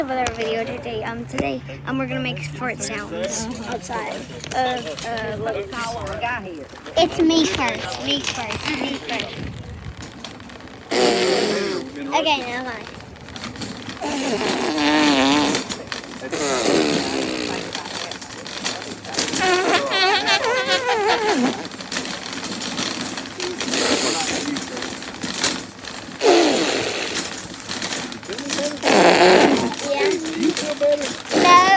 Another video today. Today we're gonna make fart sounds outside. It's me first. Me first. Me first. Okay, now mine. No.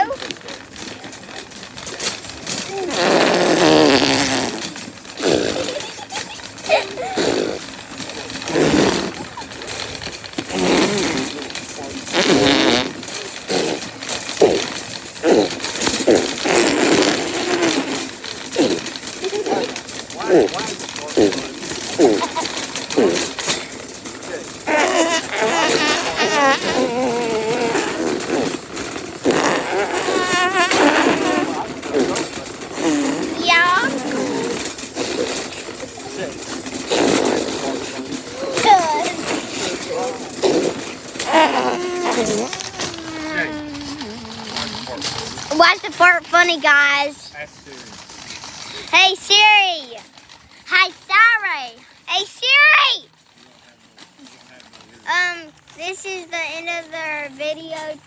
Yeah. Why's the fart funny, guys? Hey Siri. Hi Siri. Hey Siri. This is the end of the video.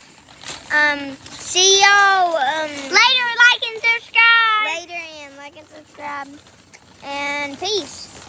See y'all later. Like and subscribe. Later and like and subscribe. And peace.